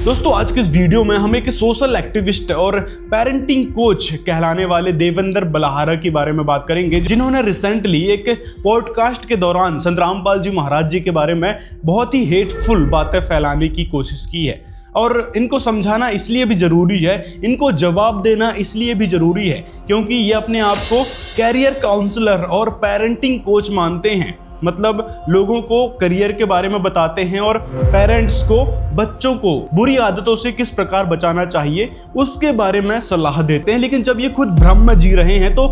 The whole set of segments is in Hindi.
दोस्तों आज के इस वीडियो में हम एक सोशल एक्टिविस्ट और पेरेंटिंग कोच कहलाने वाले देवेंद्र बलहारा के बारे में बात करेंगे, जिन्होंने रिसेंटली एक पॉडकास्ट के दौरान संत रामपाल जी महाराज जी के बारे में बहुत ही हेटफुल बातें फैलाने की कोशिश की है। और इनको समझाना इसलिए भी ज़रूरी है, इनको जवाब देना इसलिए भी ज़रूरी है क्योंकि ये अपने आप को कैरियर काउंसलर और पेरेंटिंग कोच मानते हैं। मतलब लोगों को करियर के बारे में बताते हैं और पेरेंट्स को बच्चों को बुरी आदतों से किस प्रकार बचाना चाहिए उसके बारे में सलाह देते हैं। लेकिन जब ये खुद ब्रह्म जी रहे हैं तो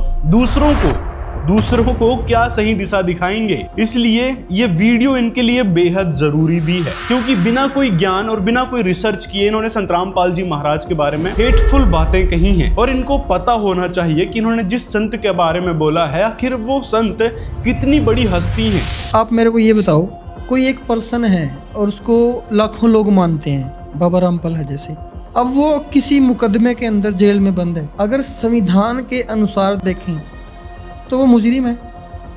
दूसरों को क्या सही दिशा दिखाएंगे। इसलिए ये वीडियो इनके लिए बेहद जरूरी भी है क्योंकि बिना कोई ज्ञान और बिना कोई रिसर्च किए इन्होंने संत रामपाल जी महाराज के बारे में हेटफुल बातें कही हैं। और इनको पता होना चाहिए कि इन्होंने जिस संत के बारे में बोला है आखिर वो संत कितनी बड़ी हस्ती है। आप मेरे को ये बताओ, कोई एक पर्सन है और उसको लाखों लोग मानते हैं, बाबा रामपाल है जैसे, अब वो किसी मुकदमे के अंदर जेल में बंद है। अगर संविधान के अनुसार देखें तो वो मुजरिम है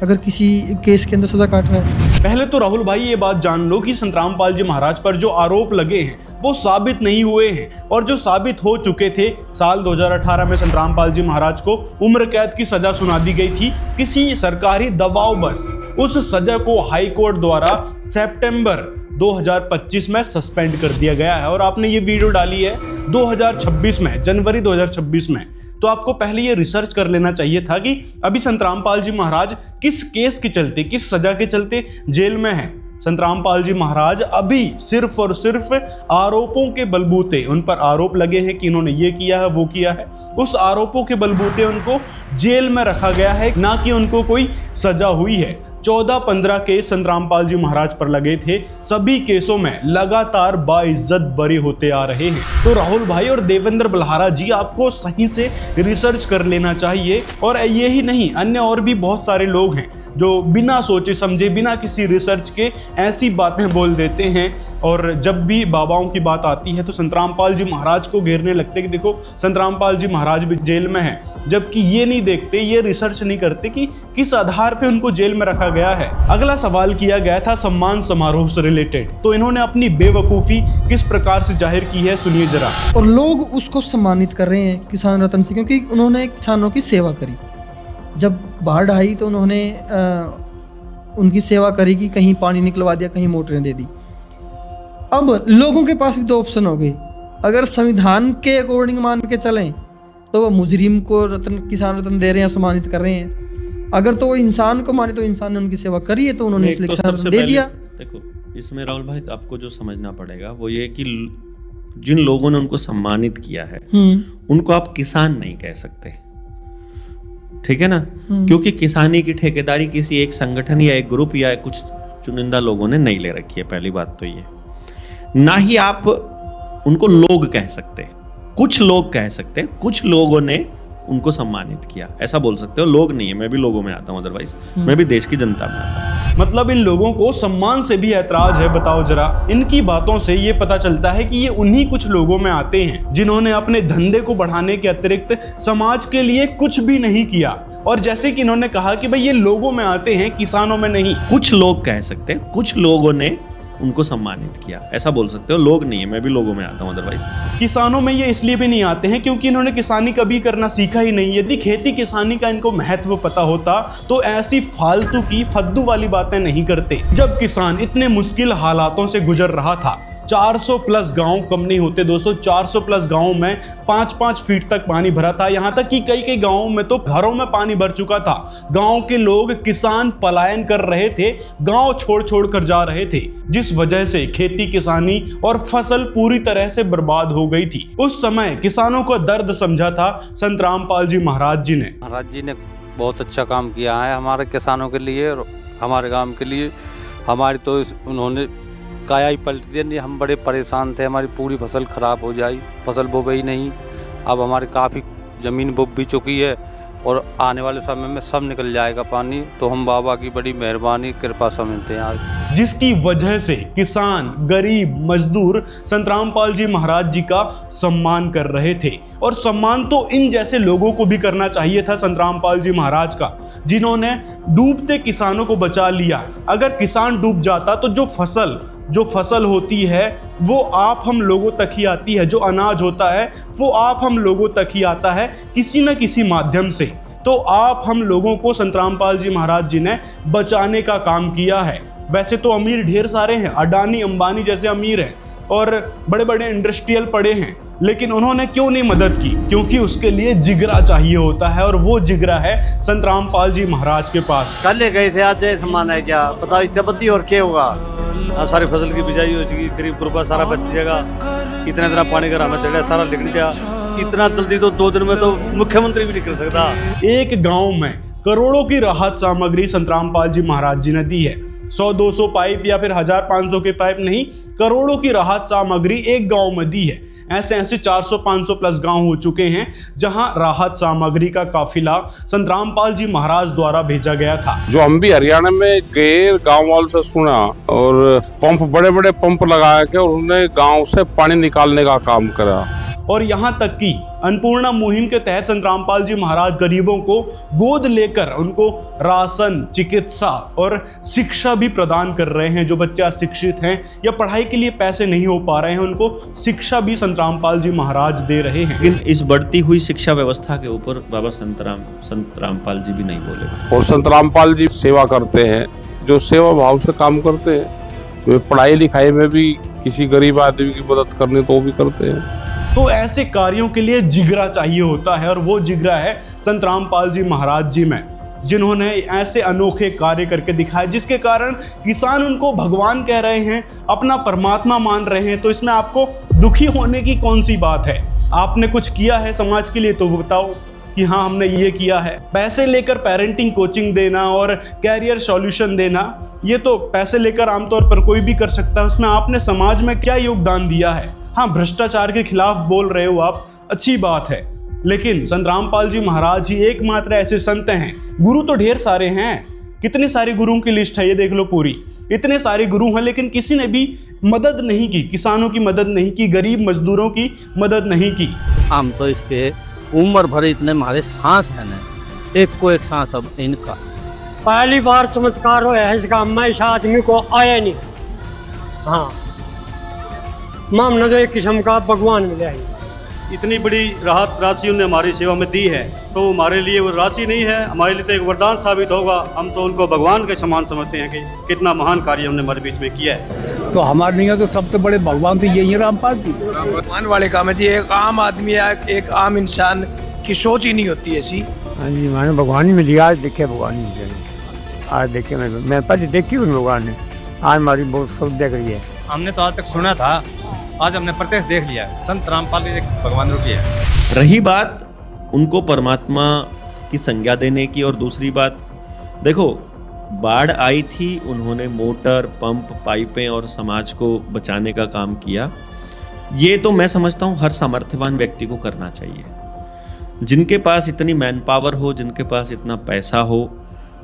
अगर किसी केस के अंदर सजा काट रहा है। पहले तो राहुल भाई ये बात जान लो कि संत रामपाल जी महाराज पर जो आरोप लगे हैं वो साबित नहीं हुए हैं, और जो साबित हो चुके थे, साल 2018 में संत रामपाल जी महाराज को उम्र कैद की सजा सुना दी गई थी किसी सरकारी दबाव बस। उस सजा को हाई कोर्ट द्वारा सितंबर 2025 में सस्पेंड कर दिया गया है। और आपने ये वीडियो डाली है 2026 में, जनवरी 2026 में। तो आपको पहले ये रिसर्च कर लेना चाहिए था कि अभी संत रामपाल जी महाराज किस केस के चलते, किस सजा के चलते जेल में हैं। संत रामपाल जी महाराज अभी सिर्फ और सिर्फ आरोपों के बलबूते, उन पर आरोप लगे हैं कि इन्होंने ये किया है वो किया है, उस आरोपों के बलबूते उनको जेल में रखा गया है, ना कि उनको कोई सजा हुई है। 14-15 केस संत रामपाल जी महाराज पर लगे थे, सभी केसों में लगातार बाइज्जत बरी होते आ रहे हैं। तो राहुल भाई और देवेंद्र बलहारा जी आपको सही से रिसर्च कर लेना चाहिए। और ये ही नहीं, अन्य और भी बहुत सारे लोग हैं जो बिना सोचे समझे, बिना किसी रिसर्च के ऐसी बातें बोल देते हैं। और जब भी बाबाओं की बात आती है तो संत रामपाल जी महाराज को घेरने लगते कि देखो संत रामपाल जी महाराज भी जेल में हैं, जबकि ये नहीं देखते, ये रिसर्च नहीं करते कि किस आधार पे उनको जेल में रखा गया है। अगला सवाल किया गया था सम्मान समारोह से रिलेटेड, तो इन्होंने अपनी बेवकूफ़ी किस प्रकार से जाहिर की है, सुनिए जरा। और लोग उसको सम्मानित कर रहे हैं किसान रत्न से, क्योंकि उन्होंने किसानों की सेवा करी। जब बाढ़ आई तो उन्होंने उनकी सेवा करी कि कहीं पानी निकलवा दिया, कहीं मोटरें दे दी। अब लोगों के पास भी दो ऑप्शन हो गए, अगर संविधान के अकॉर्डिंग मान के चलें तो वो मुजरिम को किसान रत्न दे रहे हैं, सम्मानित कर रहे हैं। अगर तो वो इंसान को माने तो इंसान ने उनकी सेवा करी है तो उन्होंने इसलिए किसान रत्न दे दिया। देखो इसमें राहुल भाई आपको जो समझना पड़ेगा वो ये कि जिन लोगों ने उनको सम्मानित किया है उनको आप किसान नहीं कह सकते, ठीक है ना, क्योंकि किसानी की ठेकेदारी किसी एक संगठन या एक ग्रुप या कुछ चुनिंदा लोगों ने नहीं ले रखी है। पहली बात तो ये, ना ही आप उनको लोग कह सकते, कुछ लोग कह सकते, कुछ लोगों ने उनको सम्मानित किया, ऐसा बोल सकते हो। लोग नहीं है, मैं भी लोगों में आता हूं, अदरवाइज मैं भी देश की जनता में आता हूं। मतलब इन लोगों को सम्मान से भी ऐतराज है। बताओ जरा, इनकी बातों से ये पता चलता है कि ये उन्हीं कुछ लोगों में आते हैं जिन्होंने अपने धंधे को बढ़ाने के अतिरिक्त समाज के लिए कुछ भी नहीं किया। और जैसे कि इन्होंने कहा कि भाई ये लोगों में आते हैं, किसानों में नहीं। कुछ लोग कह सकते हैं, कुछ लोगों ने उनको सम्मानित किया, ऐसा बोल सकते हो। लोग नहीं है, मैं भी लोगों में आता हूं, अदरवाइज। किसानों में ये इसलिए भी नहीं आते हैं क्योंकि इन्होंने किसानी कभी करना सीखा ही नहीं। यदि खेती किसानी का इनको महत्व पता होता तो ऐसी फालतू की फद्दू वाली बातें नहीं करते। जब किसान इतने मुश्किल हालातों से गुजर रहा था, 400 प्लस गांव कम नहीं होते दोस्तों, 400 प्लस गांवों में 5-5 फीट तक पानी भरा था। यहाँ तक कि कई गांवों में तो घरों में पानी भर चुका था। गांव के लोग, किसान पलायन कर रहे थे, गांव छोड़ कर जा रहे थे, जिस वजह से खेती किसानी और फसल पूरी तरह से बर्बाद हो गई थी। उस समय किसानों को दर्द समझा था संत रामपाल जी महाराज जी ने। महाराज जी ने बहुत अच्छा काम किया है हमारे किसानों के लिए और हमारे गाँव के लिए। हमारी तो उन्होंने काया ही पलट दिया। हम बड़े परेशान थे, हमारी पूरी फसल खराब हो जाई, फसल बो गई नहीं। अब हमारी काफ़ी ज़मीन बुब भी चुकी है और आने वाले समय में सब निकल जाएगा पानी। तो हम बाबा की बड़ी मेहरबानी कृपा समझते हैं आज, जिसकी वजह से किसान, गरीब, मजदूर संत रामपाल जी महाराज जी का सम्मान कर रहे थे। और सम्मान तो इन जैसे लोगों को भी करना चाहिए था संत रामपाल जी महाराज का, जिन्होंने डूबते किसानों को बचा लिया। अगर किसान डूब जाता तो जो फसल जो फसल होती है वो आप हम लोगों तक ही आती है, जो अनाज होता है वो आप हम लोगों तक ही आता है किसी न किसी माध्यम से। तो आप हम लोगों को संत रामपाल जी महाराज जी ने बचाने का काम किया है। वैसे तो अमीर ढेर सारे हैं, अडानी अंबानी जैसे अमीर हैं और बड़े बड़े इंडस्ट्रियल पड़े हैं, लेकिन उन्होंने क्यों नहीं मदद की? क्योंकि उसके लिए जिगरा चाहिए होता है और वो जिगरा है संत रामपाल जी महाराज के पास। कल गए थे, आज समान है क्या पता, इससे बत्ती और क्या होगा। सारी फसल की बिजाई हो जाएगी, गरीब गुरबा सारा बच जाएगा, इतना इतना पानी का रामा चढ़ा सारा निकल गया। इतना जल्दी तो 2 दिन में तो मुख्यमंत्री भी नहीं कर सकता। एक गांव में करोड़ों की राहत सामग्री संत रामपाल जी महाराज जी ने दी है। 100-200 पाइप या फिर 1000-500 के पाइप नहीं, करोड़ों की राहत सामग्री एक गांव में दी है। ऐसे ऐसे 400-500 प्लस गांव हो चुके हैं जहां राहत सामग्री का काफिला संत रामपाल जी महाराज द्वारा भेजा गया था। जो हम भी हरियाणा में गए, गांव वालों से सुना और पंप, बड़े बड़े पंप लगाया के उन्होंने गांव से पानी निकालने का काम करा। और यहाँ तक कि अन्नपूर्णा मुहिम के तहत संत रामपाल जी महाराज गरीबों को गोद लेकर उनको राशन, चिकित्सा और शिक्षा भी प्रदान कर रहे हैं। जो बच्चे अशिक्षित हैं या पढ़ाई के लिए पैसे नहीं हो पा रहे हैं, उनको शिक्षा भी संत रामपाल जी महाराज दे रहे हैं। लेकिन इस बढ़ती हुई शिक्षा व्यवस्था के ऊपर बाबा संत रामपाल जी भी नहीं बोले। और संत रामपाल जी सेवा करते हैं, जो सेवा भाव से काम करते हैं। वे पढ़ाई लिखाई में भी किसी गरीब आदमी की मदद करने तो भी करते हैं। तो ऐसे कार्यों के लिए जिगरा चाहिए होता है और वो जिगरा है संत रामपाल जी महाराज जी में, जिन्होंने ऐसे अनोखे कार्य करके दिखाए जिसके कारण किसान उनको भगवान कह रहे हैं, अपना परमात्मा मान रहे हैं। तो इसमें आपको दुखी होने की कौन सी बात है? आपने कुछ किया है समाज के लिए तो बताओ कि हाँ हमने ये किया है। पैसे लेकर पेरेंटिंग कोचिंग देना और कैरियर सॉल्यूशन देना, ये तो पैसे लेकर आमतौर पर कोई भी कर सकता है। उसमें आपने समाज में क्या योगदान दिया है? हाँ, भ्रष्टाचार के खिलाफ बोल रहे हो आप, अच्छी बात है, लेकिन संत रामपाल जी महाराज ही एकमात्र ऐसे संत हैं। गुरु तो ढेर सारे हैं, कितने सारे गुरुओं की लिस्ट है ये देख लो पूरी, इतने सारे गुरु हैं, लेकिन किसी ने भी मदद नहीं की, किसानों की मदद नहीं की, गरीब मजदूरों की मदद नहीं की। हम तो इसके उम्र भर इतने हमारे सांस है ना, एक को एक सांस अब इनका। पहली बार चमत्कार हुआ है इस गाँव में, इस आदमी को आया नहीं। हाँ, मामला तो एक किस्म का भगवान मिला है। इतनी बड़ी राहत राशि उन्होंने हमारी सेवा में दी है, तो हमारे लिए वो राशि नहीं है, हमारे लिए तो एक वरदान साबित होगा। हम तो उनको भगवान के समान समझते हैं कि कितना महान कार्य हमने हमारे बीच में किया है। तो हमारे लिए तो सबसे बड़े भगवान तो यही है रामपाल जी। भगवान वाले काम है जी, एक आम आदमी या एक आम इंसान की सोच ही नहीं होती ऐसी। हाँ जी, मैंने भगवान ही मिली, आज देखे भगवान ही मिली, आज देखे मैं पहले देखी हूँ भगवान ने, आज हमारी बहुत सुविधा करी है। हमने तो आज तक सुना था, आज हमने प्रत्यक्ष देख लिया, संत रामपाल जी भगवान रूपी है। रही बात उनको परमात्मा की संज्ञा देने की, और दूसरी बात देखो, बाढ़ आई थी, उन्होंने मोटर, पंप, पाइपें और समाज को बचाने का काम किया। ये तो मैं समझता हूँ हर सामर्थ्यवान व्यक्ति को करना चाहिए। जिनके पास इतनी मैन पावर हो, जिनके पास इतना पैसा हो,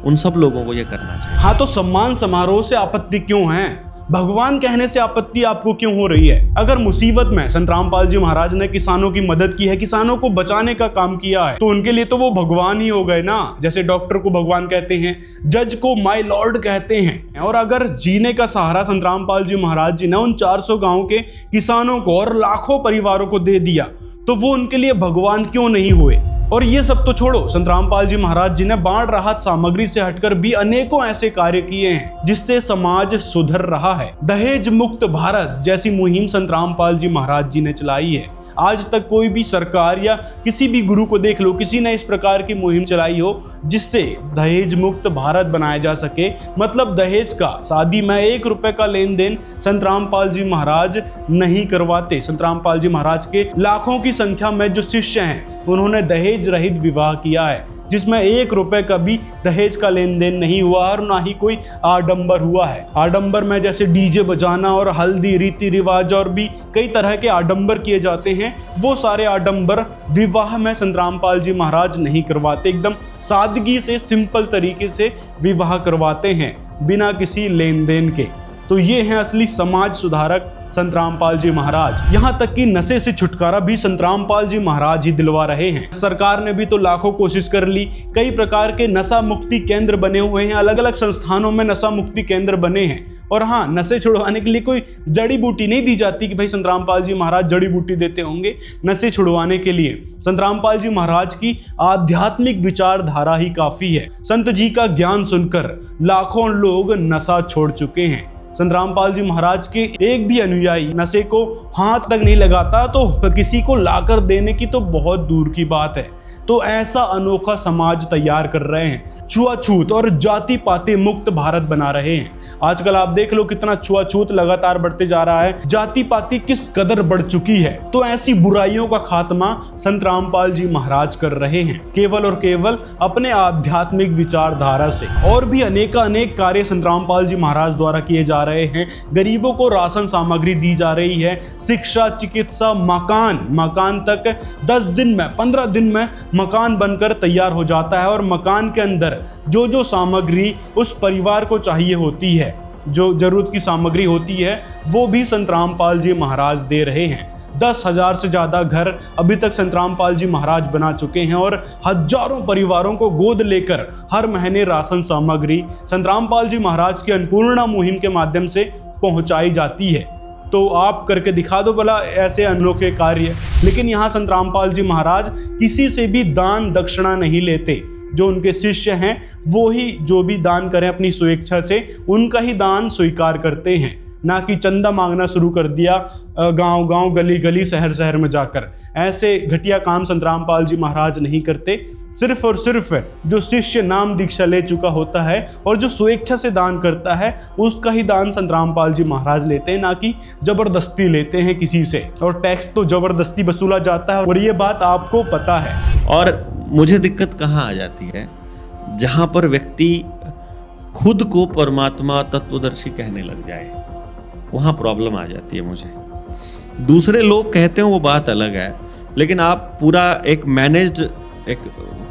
उन सब लोगों को ये करना चाहिए। हाँ, तो सम्मान समारोह से आपत्ति क्यों है? भगवान कहने से आपत्ति आपको क्यों हो रही है? अगर मुसीबत में संत रामपाल जी महाराज ने किसानों की मदद की है, किसानों को बचाने का काम किया है, तो उनके लिए तो वो भगवान ही हो गए ना। जैसे डॉक्टर को भगवान कहते हैं, जज को माय लॉर्ड कहते हैं। और अगर जीने का सहारा संत रामपाल जी महाराज जी ने उन 400 गाँव के किसानों को और लाखों परिवारों को दे दिया, तो वो उनके लिए भगवान क्यों नहीं हुए? और ये सब तो छोड़ो, संत रामपाल जी महाराज जी ने बाढ़ राहत सामग्री से हटकर भी अनेकों ऐसे कार्य किए हैं जिससे समाज सुधर रहा है। दहेज मुक्त भारत जैसी मुहिम संत रामपाल जी महाराज जी ने चलाई है। आज तक कोई भी सरकार या किसी भी गुरु को देख लो, किसी ने इस प्रकार की मुहिम चलाई हो जिससे दहेज मुक्त भारत बनाया जा सके। मतलब दहेज का, शादी में 1 रुपए का लेन देन संत रामपाल जी महाराज नहीं करवाते। संत रामपाल जी महाराज के लाखों की संख्या में जो शिष्य हैं, उन्होंने दहेज रहित विवाह किया है, जिसमें 1 रुपए का भी दहेज का लेन देन नहीं हुआ और ना ही कोई आडंबर हुआ है। आडंबर में जैसे डीजे बजाना और हल्दी, रीति रिवाज और भी कई तरह के आडंबर किए जाते हैं, वो सारे आडंबर विवाह में संत रामपाल जी महाराज नहीं करवाते। एकदम सादगी से, सिंपल तरीके से विवाह करवाते हैं बिना किसी लेन देन के। तो ये हैं असली समाज सुधारक संत रामपाल जी महाराज। यहाँ तक कि नशे से छुटकारा भी संत रामपाल जी महाराज ही दिलवा रहे हैं। सरकार ने भी तो लाखों कोशिश कर ली, कई प्रकार के नशा मुक्ति केंद्र बने हुए हैं, अलग अलग संस्थानों में नशा मुक्ति केंद्र बने हैं। और हाँ, नशे छुड़वाने के लिए कोई जड़ी बूटी नहीं दी जाती कि भाई संत रामपाल जी महाराज जड़ी बूटी देते होंगे नशे छुड़वाने के लिए। संत रामपाल जी महाराज की आध्यात्मिक विचारधारा ही काफी है। संत जी का ज्ञान सुनकर लाखों लोग नशा छोड़ चुके हैं। संत रामपाल जी महाराज के एक भी अनुयायी नशे को हाथ तक नहीं लगाता, तो किसी को लाकर देने की तो बहुत दूर की बात है। तो ऐसा अनोखा समाज तैयार कर रहे हैं, छुआछूत और जाति पाति मुक्त भारत बना रहे हैं। आजकल आप देख लो कितना छुआछूत लगातार बढ़ते जा रहा है, जाति पाति किस कदर बढ़ चुकी है। तो ऐसी बुराइयों का खात्मा संत रामपाल जी महाराज कर रहे हैं, केवल और केवल अपने आध्यात्मिक विचारधारा से। और भी अनेक कार्य संत रामपाल जी महाराज द्वारा किए जा रहे हैं। गरीबों को राशन सामग्री दी जा रही है, शिक्षा, चिकित्सा, मकान तक 10 दिन में 15 दिन में मकान बनकर तैयार हो जाता है। और मकान के अंदर जो सामग्री उस परिवार को चाहिए होती है, जो जरूरत की सामग्री होती है, वो भी संत रामपाल जी महाराज दे रहे हैं। 10,000 से ज़्यादा घर अभी तक संत रामपाल जी महाराज बना चुके हैं और हजारों परिवारों को गोद लेकर हर महीने राशन सामग्री संत रामपाल जी महाराज की अन्नपूर्णा मुहिम के माध्यम से पहुंचाई जाती है। तो आप करके दिखा दो भला ऐसे अनोखे कार्य। लेकिन यहाँ संत रामपाल जी महाराज किसी से भी दान दक्षिणा नहीं लेते। जो उनके शिष्य हैं वो ही जो भी दान करें अपनी स्वेच्छा से उनका ही दान स्वीकार करते हैं, ना कि चंदा मांगना शुरू कर दिया गांव-गांव, गली-गली, शहर-शहर में जाकर। ऐसे घटिया काम संत रामपाल जी महाराज नहीं करते। सिर्फ और सिर्फ जो शिष्य नाम दीक्षा ले चुका होता है और जो स्वेच्छा से दान करता है उसका ही दान संत रामपाल जी महाराज लेते हैं, ना कि जबरदस्ती लेते हैं किसी से। और टैक्स तो जबरदस्ती वसूला जाता है और ये बात आपको पता है। और मुझे दिक्कत कहाँ आ जाती है, जहाँ पर व्यक्ति खुद को परमात्मा तत्वदर्शी कहने लग जाए, वहाँ प्रॉब्लम आ जाती है मुझे। दूसरे लोग कहते हैं वो बात अलग है, लेकिन आप पूरा एक मैनेज्ड एक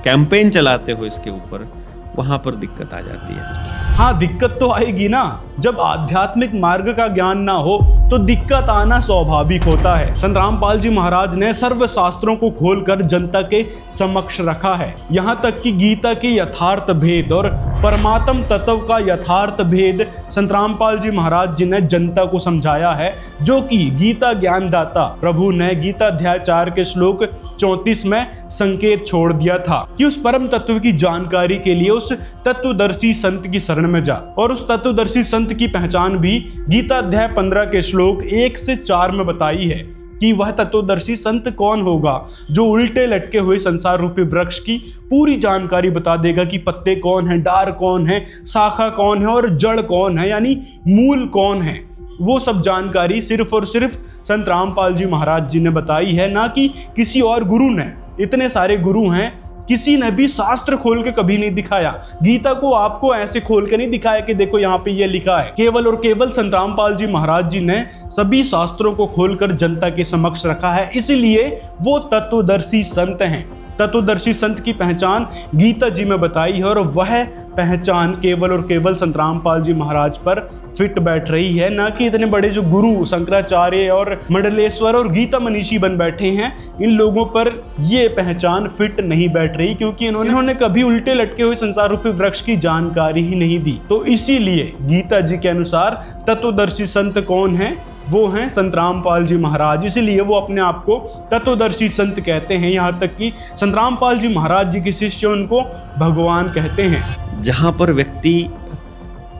कैंपेन चलाते हो इसके ऊपर, वहां पर दिक्कत आ जाती है। हाँ, दिक्कत तो आएगी ना। जब आध्यात्मिक मार्ग का ज्ञान ना हो तो दिक्कत आना स्वाभाविक होता है। संत रामपाल जी महाराज ने सर्व शास्त्रों को खोलकर जनता के समक्ष रखा है। यहाँ तक कि गीता के यथार्थ भेद और परमात्म तत्व का यथार्थ भेद संत रामपाल जी महाराज जी ने जनता को समझाया है, जो कि गीता ज्ञानदाता प्रभु ने गीता अध्याय 4 के श्लोक 34 में संकेत छोड़ दिया था कि उस परम तत्व की जानकारी के लिए उस तत्वदर्शी संत की शरण में जा। और उस तत्वदर्शी संत की पहचान भी गीता अध्याय 15 के श्लोक 1 से 4 में बताई है कि वह तत्वदर्शी संत कौन होगा, जो उल्टे लटके हुए संसार रूपी वृक्ष की पूरी जानकारी बता देगा कि पत्ते कौन है, डार कौन है, शाखा कौन है और जड़ कौन है, यानी मूल कौन है। वो सब जानकारी सिर्फ और सिर्फ संत रामपाल जी महाराज जी ने बताई है, ना कि किसी और गुरु ने। इतने सारे गुरु हैं, किसी ने भी शास्त्र खोल के कभी नहीं दिखाया। गीता को आपको ऐसे खोल के नहीं दिखाया कि देखो यहाँ पे ये लिखा है। केवल और केवल संत रामपाल जी महाराज जी ने सभी शास्त्रों को खोलकर जनता के समक्ष रखा है, इसलिए वो तत्वदर्शी संत हैं। तत्वदर्शी संत की पहचान गीता जी में बताई है और वह पहचान केवल और केवल संत रामपाल जी महाराज पर फिट बैठ रही है, ना कि इतने बड़े जो गुरु शंकराचार्य और मंडलेश्वर और गीता मनीषी बन बैठे हैं, इन लोगों पर ये पहचान फिट नहीं बैठ रही, क्योंकि इन्होंने कभी उल्टे लटके हुए संसार रूपी वृक्ष की जानकारी ही नहीं दी। तो इसीलिए गीता जी के अनुसार तत्वदर्शी संत कौन है, वो हैं संत रामपाल जी महाराज। इसीलिए वो अपने आप को तत्वदर्शी संत कहते हैं। यहाँ तक कि संत रामपाल जी महाराज जी के शिष्य उनको भगवान कहते हैं। जहाँ पर व्यक्ति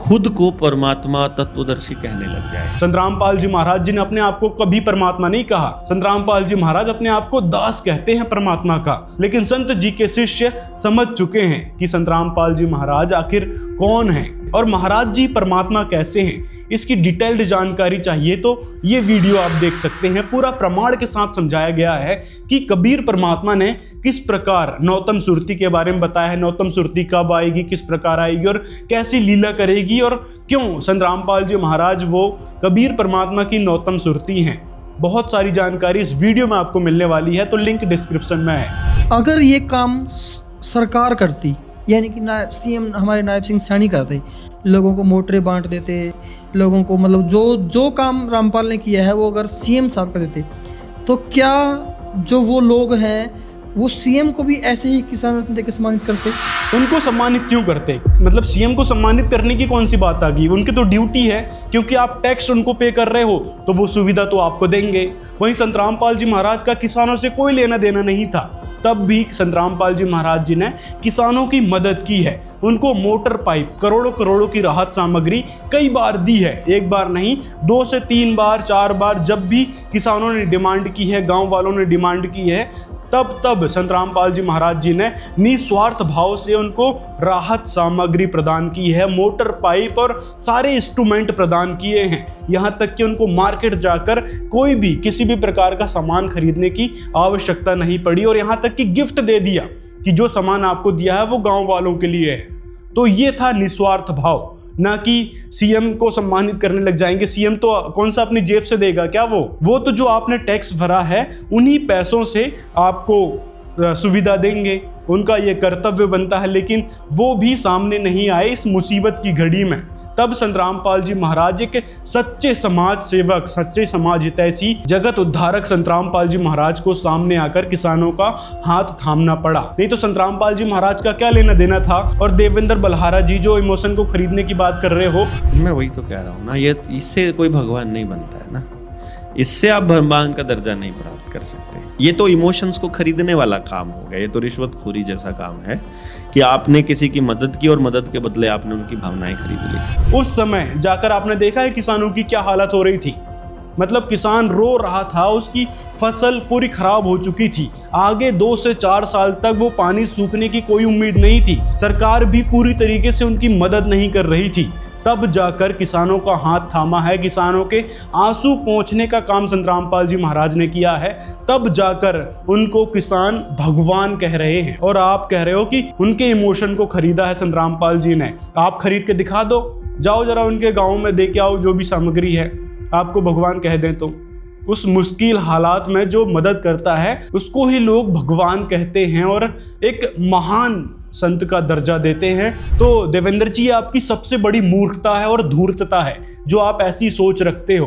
खुद को परमात्मा तत्वदर्शी कहने लग जाए। संत रामपाल जी महाराज जी ने अपने आप को कभी परमात्मा नहीं कहा। संत रामपाल जी महाराज अपने आप को दास कहते हैं परमात्मा का। लेकिन संत जी के शिष्य समझ चुके हैं कि संत रामपाल जी महाराज आखिर कौन है और महाराज जी परमात्मा कैसे हैं। इसकी डिटेल्ड जानकारी चाहिए तो ये वीडियो आप देख सकते हैं। पूरा प्रमाण के साथ समझाया गया है कि कबीर परमात्मा ने किस प्रकार नौतम सुरती के बारे में बताया है। नौतम सुरती कब आएगी, किस प्रकार आएगी और कैसी लीला करेगी, और क्यों संत रामपाल जी महाराज वो कबीर परमात्मा की नौतम सुरती हैं। बहुत सारी जानकारी इस वीडियो में आपको मिलने वाली है, तो लिंक डिस्क्रिप्शन में है। अगर ये काम सरकार करती, यानी कि नायब सीएम हमारे नायब सिंह सैनी करते, लोगों को मोटरें बांट देते, लोगों को मतलब जो काम रामपाल ने किया है वो अगर सीएम साहब कर देते तो क्या जो वो लोग हैं वो सीएम को भी ऐसे ही किसान रत्न देकर सम्मानित करते? उनको सम्मानित क्यों करते? मतलब सीएम को सम्मानित करने की कौन सी बात आ गई? उनकी तो ड्यूटी है, क्योंकि आप टैक्स उनको पे कर रहे हो तो वो सुविधा तो आपको देंगे। वहीं संत रामपाल जी महाराज का किसानों से कोई लेना देना नहीं था, तब भी संत रामपाल जी महाराज जी ने किसानों की मदद की है। उनको मोटर पाइप, करोड़ों की राहत सामग्री कई बार दी है, एक बार नहीं 2 से 3 बार 4 बार। जब भी किसानों ने डिमांड की है, गांव वालों ने डिमांड की है, तब संत रामपाल जी महाराज जी ने निस्वार्थ भाव से उनको राहत सामग्री प्रदान की है, मोटर पाइप और सारे इंस्ट्रूमेंट प्रदान किए हैं। यहाँ तक कि उनको मार्केट जाकर कोई भी किसी भी प्रकार का सामान खरीदने की आवश्यकता नहीं पड़ी, और यहाँ तक कि गिफ्ट दे दिया कि जो सामान आपको दिया है वो गांव वालों के लिए है। तो ये था निस्वार्थ भाव, ना कि सीएम को सम्मानित करने लग जाएंगे। सीएम तो कौन सा अपनी जेब से देगा क्या? वो तो जो आपने टैक्स भरा है उन्हीं पैसों से आपको सुविधा देंगे, उनका ये कर्तव्य बनता है। लेकिन वो भी सामने नहीं आए इस मुसीबत की घड़ी में। तब संत रामपाल जी महाराज एक सच्चे समाज सेवक, सच्चे समाज हितैषी, जगत उद्धारक संत रामपाल जी महाराज को सामने आकर किसानों का हाथ थामना पड़ा। नहीं तो संत रामपाल जी महाराज का क्या लेना देना था? और देवेंद्र बलहारा जी जो इमोशन को खरीदने की बात कर रहे हो, मैं वही तो कह रहा हूँ ना, ये इससे कोई भगवान नहीं बनता है ना, इससे आप भगवान का दर्जा नहीं प्राप्त कर सकते। ये तो इमोशंस को खरीदने वाला काम हो गया, ये तो रिश्वतखोरी जैसा काम है कि आपने किसी की मदद की और मदद के बदले आपने उनकी भावनाएं खरीद ली। उस समय जाकर आपने देखा है किसानों की क्या हालत हो रही थी। मतलब किसान रो रहा था, उसकी फसल पूरी खराब हो चुकी थी, आगे 2 से 4 साल तक वो पानी सूखने की कोई उम्मीद नहीं थी, सरकार भी पूरी तरीके से उनकी मदद नहीं कर रही थी। तब जाकर किसानों का हाथ थामा है, किसानों के आंसू पोंछने का काम संत रामपाल जी महाराज ने किया है। तब जाकर उनको किसान भगवान कह रहे हैं, और आप कह रहे हो कि उनके इमोशन को खरीदा है संत रामपाल जी ने। आप खरीद के दिखा दो, जाओ जरा उनके गाँव में दे के आओ जो भी सामग्री है, आपको भगवान कह दें तो। उस मुश्किल हालात में जो मदद करता है उसको ही लोग भगवान कहते हैं और एक महान संत का दर्जा देते हैं। तो देवेंद्र जी, आपकी सबसे बड़ी मूर्खता है और धूर्तता है जो आप ऐसी सोच रखते हो।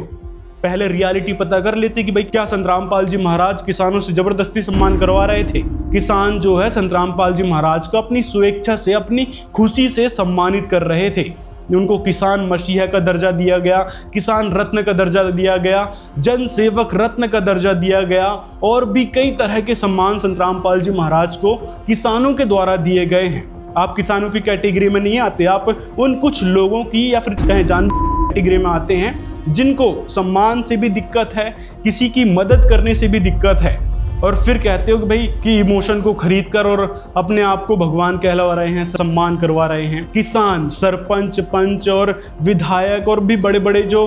पहले रियलिटी पता कर लेते कि भाई क्या संत रामपाल जी महाराज किसानों से जबरदस्ती सम्मान करवा रहे थे? किसान जो है संत रामपाल जी महाराज को अपनी स्वेच्छा से, अपनी खुशी से सम्मानित कर रहे थे। उनको किसान मसीहा का दर्जा दिया गया, किसान रत्न का दर्जा दिया गया, जन सेवक रत्न का दर्जा दिया गया, और भी कई तरह के सम्मान संत रामपाल जी महाराज को किसानों के द्वारा दिए गए हैं। आप किसानों की कैटेगरी में नहीं आते, आप उन कुछ लोगों की या फिर कहें जान कैटेगरी में आते हैं जिनको सम्मान से भी दिक्कत है, किसी की मदद करने से भी दिक्कत है, और फिर कहते हो कि भाई कि इमोशन को खरीद कर और अपने आप को भगवान कहलवा रहे हैं, सम्मान करवा रहे हैं। किसान, सरपंच, पंच और विधायक और भी बड़े बड़े जो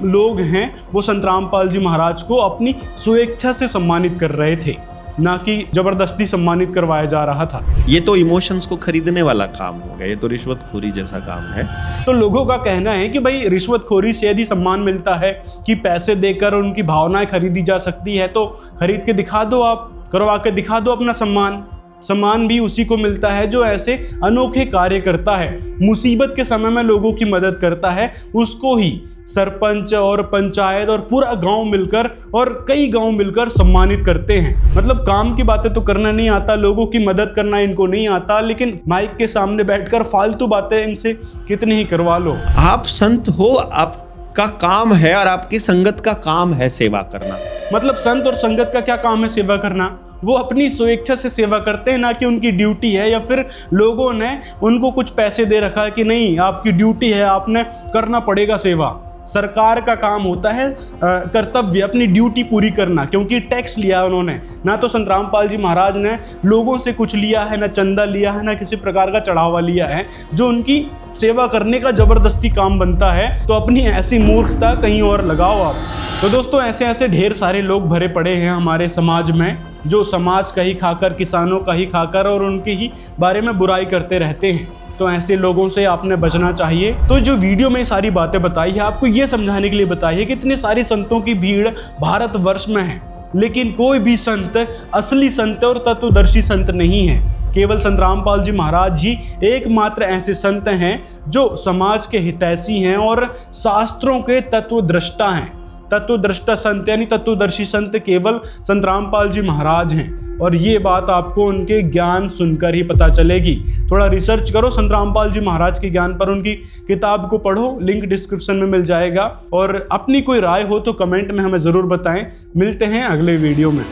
लोग हैं वो संत रामपाल जी महाराज को अपनी स्वेच्छा से सम्मानित कर रहे थे, ना कि जबरदस्ती सम्मानित करवाया जा रहा था। ये तो इमोशंस को खरीदने वाला काम हो गया, ये तो रिश्वतखोरी जैसा काम है। तो लोगों का कहना है कि भाई रिश्वतखोरी से यदि सम्मान मिलता है कि पैसे देकर उनकी भावनाएं खरीदी जा सकती है, तो खरीद के दिखा दो, आप करवा के दिखा दो अपना सम्मान। सम्मान भी उसी को मिलता है जो ऐसे अनोखे कार्य करता है, मुसीबत के समय में लोगों की मदद करता है, उसको ही सरपंच और पंचायत और पूरा गांव मिलकर और कई गांव मिलकर सम्मानित करते हैं। मतलब काम की बातें तो करना नहीं आता, लोगों की मदद करना इनको नहीं आता, लेकिन माइक के सामने बैठकर फालतू बातें इनसे कितनी ही करवा लो। आप संत हो, आपका काम है और आपकी संगत का काम है सेवा करना। मतलब संत और संगत का क्या काम है सेवा करना? वो अपनी स्वेच्छा से सेवा करते हैं, ना कि उनकी ड्यूटी है या फिर लोगों ने उनको कुछ पैसे दे रखा है कि नहीं आपकी ड्यूटी है, आपने करना पड़ेगा सेवा। सरकार का काम होता है कर्तव्य, अपनी ड्यूटी पूरी करना, क्योंकि टैक्स लिया है उन्होंने। ना तो संत रामपाल जी महाराज ने लोगों से कुछ लिया है, ना चंदा लिया है, ना किसी प्रकार का चढ़ावा लिया है जो उनकी सेवा करने का जबरदस्ती काम बनता है। तो अपनी ऐसी मूर्खता कहीं और लगाओ आप। तो दोस्तों, ऐसे ऐसे ढेर सारे लोग भरे पड़े हैं हमारे समाज में जो समाज का ही खाकर, किसानों का ही खाकर और उनके ही बारे में बुराई करते रहते हैं। तो ऐसे लोगों से आपने बचना चाहिए। तो जो वीडियो में सारी बातें बताई है आपको ये समझाने के लिए बताई है कि इतने सारे संतों की भीड़ भारतवर्ष में है, लेकिन कोई भी संत असली संत और तत्वदर्शी संत नहीं है। केवल संत रामपाल जी महाराज ही एकमात्र ऐसे संत हैं जो समाज के हितैषी हैं और शास्त्रों के तत्वदृष्टा हैं। तत्वदृष्टा संत यानी तत्वदर्शी संत केवल संत रामपाल जी महाराज हैं, और ये बात आपको उनके ज्ञान सुनकर ही पता चलेगी। थोड़ा रिसर्च करो संत रामपाल जी महाराज के ज्ञान पर, उनकी किताब को पढ़ो, लिंक डिस्क्रिप्शन में मिल जाएगा। और अपनी कोई राय हो तो कमेंट में हमें ज़रूर बताएं। मिलते हैं अगले वीडियो में।